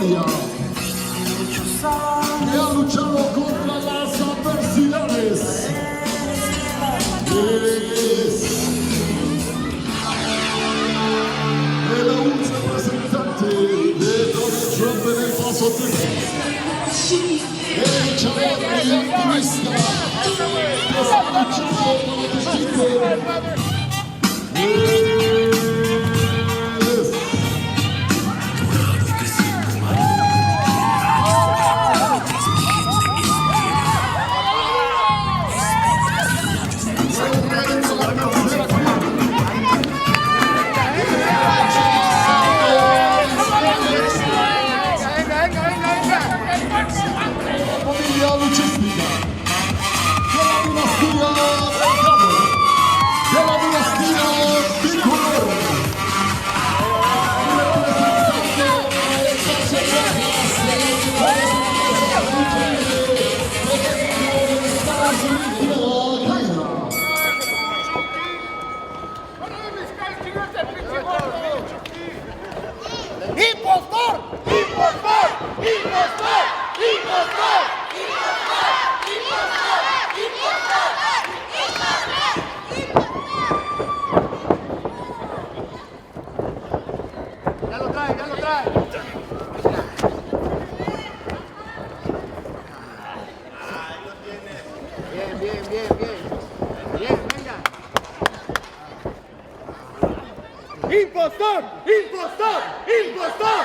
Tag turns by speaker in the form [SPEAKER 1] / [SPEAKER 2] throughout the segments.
[SPEAKER 1] historia, que ha luchado contra las adversidades. Es el aún representante de Donald Trump en el Paso, Texas. El luchador y activista que está luchando por el distrito.
[SPEAKER 2] ¡Impostor! ¡Impostor! ¡Impostor! ¡Impostor! Ya lo trae, ya lo trae. Ahí lo tiene. Bien, bien, bien, bien. Bien, venga. ¡Impostor! ¡Impostor! ¡Impostor!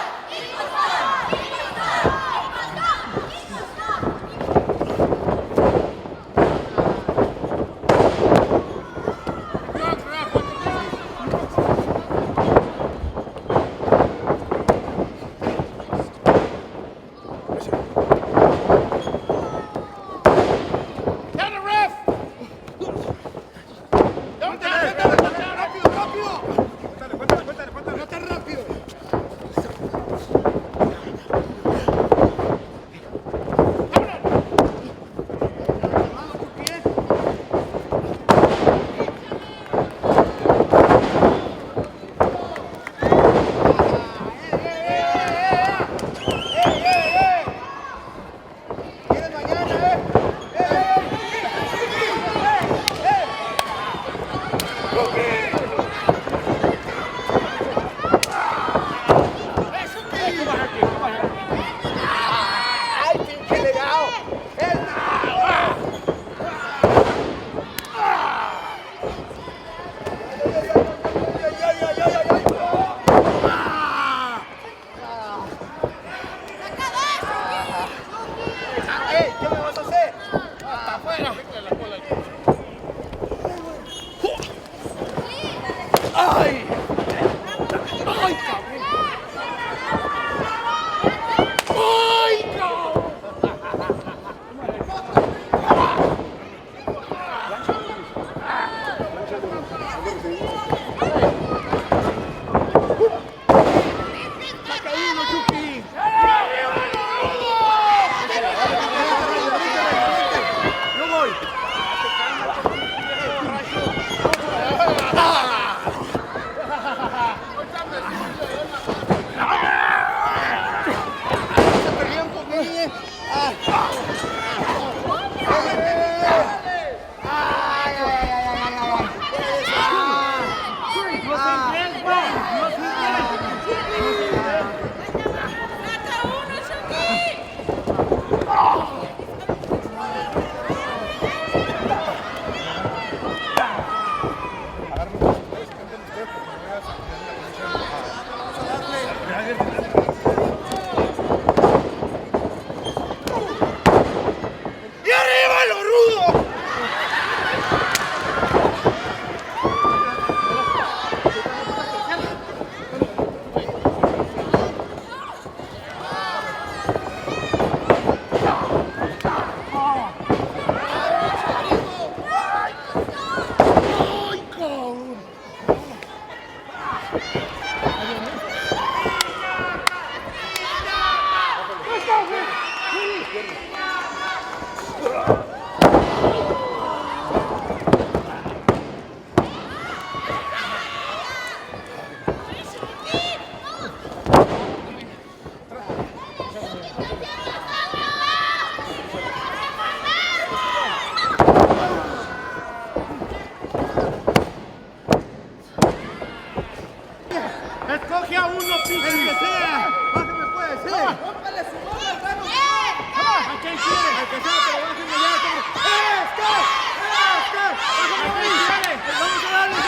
[SPEAKER 2] El que sea. Bájame pues, sí. Póngale su nombre al rano. ¿A quién quiere? Al que sea, pero bájame ya. ¡Oscar! ¡Oscar! ¡Bájame ahí! ¡Vamos a darle,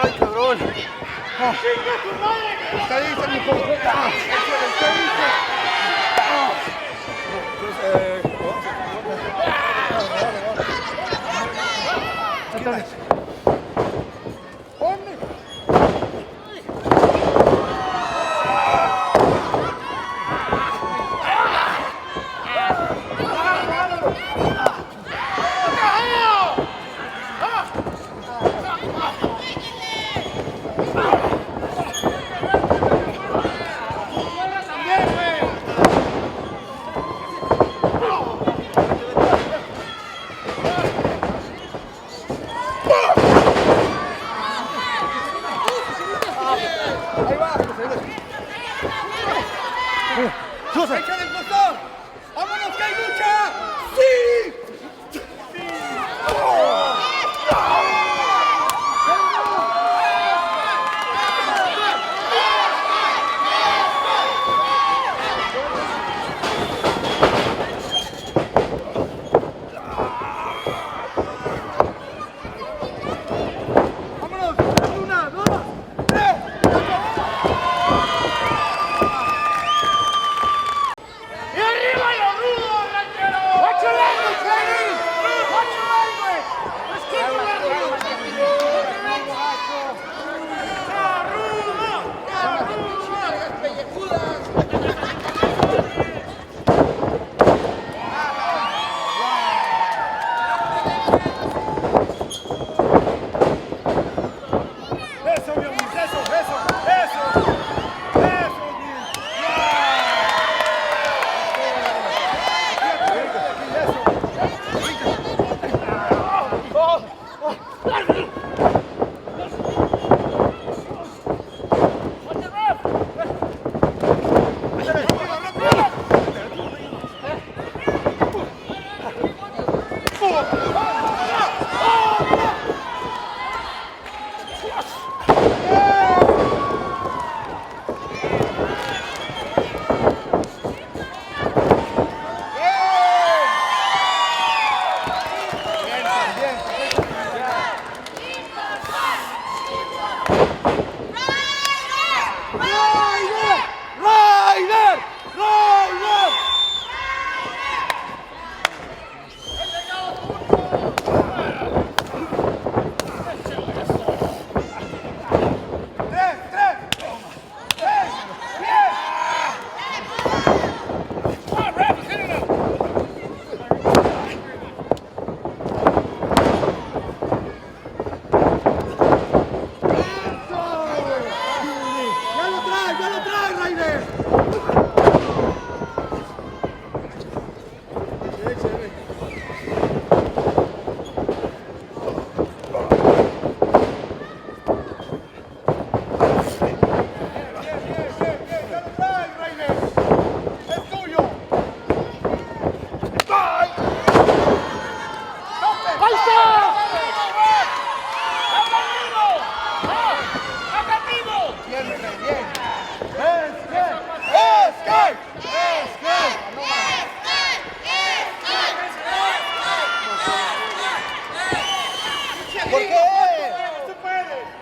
[SPEAKER 2] ¡ay, cabrón! ¡Chinga tu madre! ¿Qué dice mi hijo? ¿Qué dice? ¡Hijo del Impostor! ¡Vámonos que hay lucha! ¡Sí! ¡Vámonos! ¡Una, dos, tres! ¡Y arriba los rudos, ranchero! ¡Watch your language, ladies! ¡Watch your language! ¡Let's keep it language! ¡Rudo! ¡Eso, mi amor! ¡Eso! ¡Eso!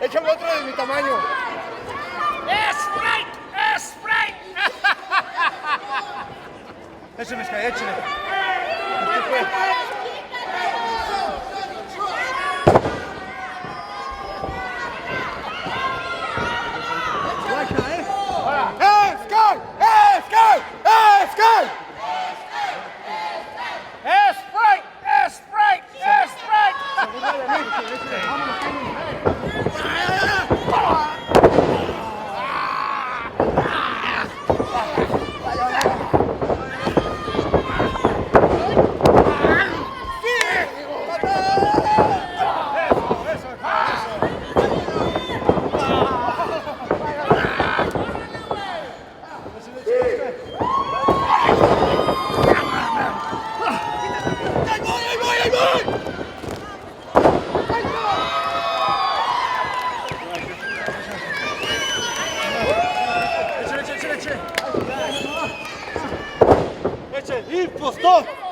[SPEAKER 2] Échame otro de mi tamaño.
[SPEAKER 3] ¡Spray!
[SPEAKER 2] Échame, Sky, échale. costó.